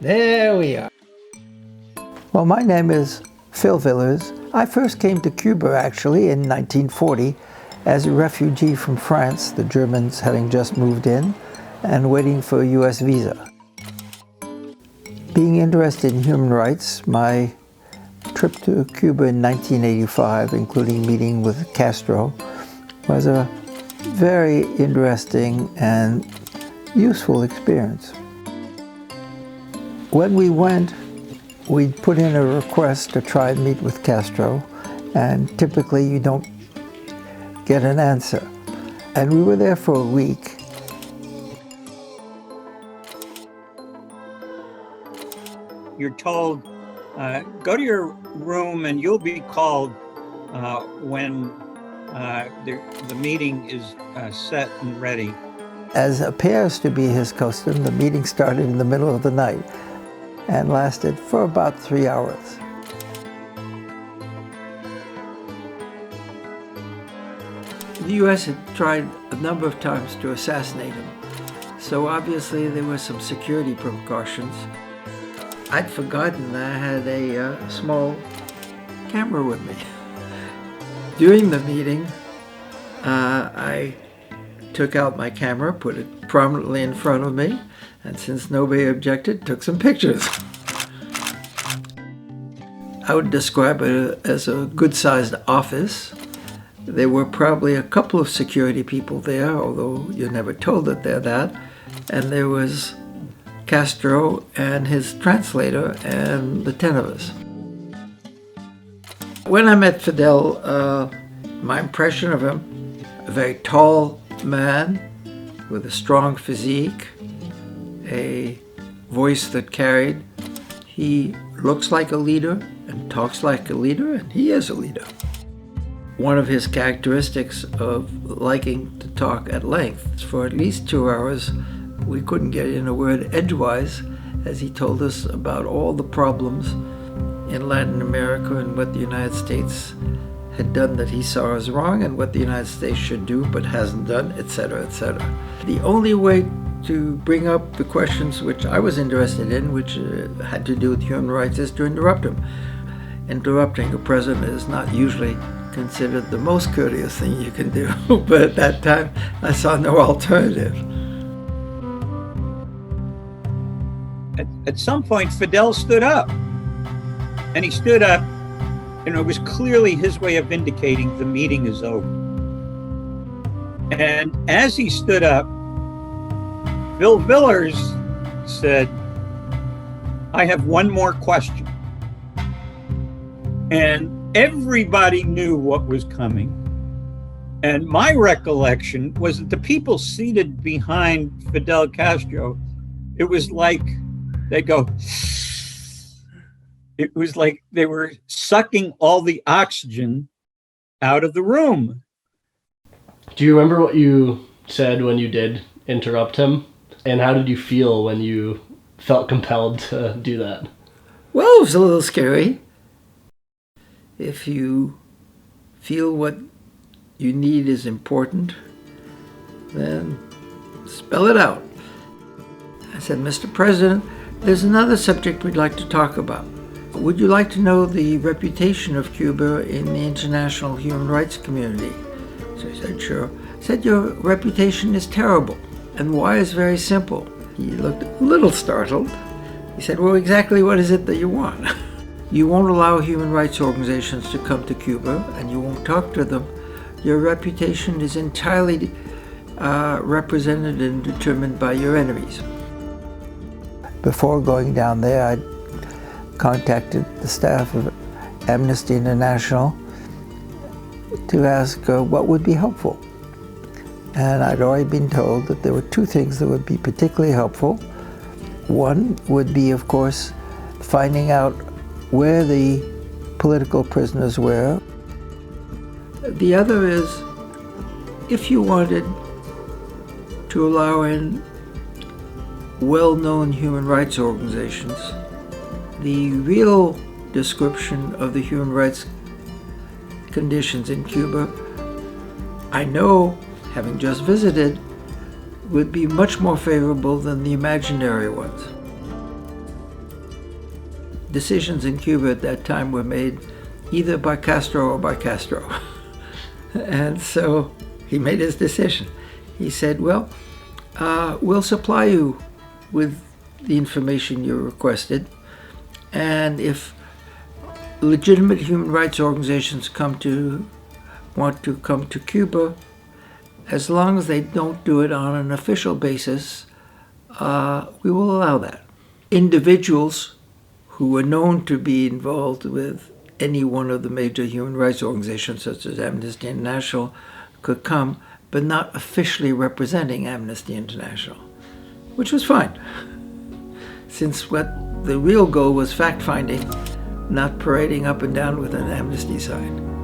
There we are. Well, my name is Phil Villers. I first came to Cuba, actually, in 1940 as a refugee from France, the Germans having just moved in, and waiting for a U.S. visa. Being interested in human rights, my trip to Cuba in 1985, including meeting with Castro, was a very interesting and useful experience. When we went, we put in a request to try and meet with Castro, and typically you don't get an answer. And we were there for a week. You're told, go to your room and you'll be called when the meeting is set and ready. As appears to be his custom, the meeting started in the middle of the night and lasted for about 3 hours. The U.S. had tried a number of times to assassinate him, so obviously there were some security precautions. I'd forgotten that I had a small camera with me. During the meeting, I took out my camera, put it prominently in front of me, and since nobody objected, took some pictures. I would describe it as a good-sized office. There were probably a couple of security people there, although you're never told that they're that, and there was Castro and his translator and the 10 of us. When I met Fidel, my impression of him, a very tall man with a strong physique, a voice that carried. He looks like a leader and talks like a leader, and he is a leader. One of his characteristics of liking to talk at length, for at least 2 hours, we couldn't get in a word edgewise, as he told us about all the problems in Latin America and what the United States had done that he saw as wrong and what the United States should do but hasn't done, etc., etc. The only way to bring up the questions which I was interested in, which had to do with human rights, is to interrupt him. Interrupting a president is not usually considered the most courteous thing you can do, but at that time I saw no alternative. At some point, Fidel stood up, and he stood up, and it was clearly his way of indicating the meeting is over. And as he stood up, Phil Villers said, I have one more question. And everybody knew what was coming. And my recollection was that the people seated behind Fidel Castro, it was like they'd go, it was like they were sucking all the oxygen out of the room. Do you remember what you said when you did interrupt him? And how did you feel when you felt compelled to do that? Well, it was a little scary. If you feel what you need is important, then spell it out. I said, Mr. President, there's another subject we'd like to talk about. Would you like to know the reputation of Cuba in the international human rights community? So he said, sure. I said, your reputation is terrible. And why is very simple. He looked a little startled. He said, well, exactly what is it that you want? You won't allow human rights organizations to come to Cuba, and you won't talk to them. Your reputation is entirely represented and determined by your enemies. Before going down there, I contacted the staff of Amnesty International to ask what would be helpful. And I'd already been told that there were two things that would be particularly helpful. One would be, of course, finding out where the political prisoners were. The other is, if you wanted to allow in well-known human rights organizations, the real description of the human rights conditions in Cuba, I know, having just visited, would be much more favorable than the imaginary ones. decisions in Cuba at that time were made either by Castro or by Castro. And so he made his decision. He said, well, we'll supply you with the information you requested, and if legitimate human rights organizations want to come to Cuba, as long as they don't do it on an official basis, we will allow that. Individuals who were known to be involved with any one of the major human rights organizations, such as Amnesty International, could come, but not officially representing Amnesty International, which was fine, since what the real goal was fact-finding, not parading up and down with an amnesty sign.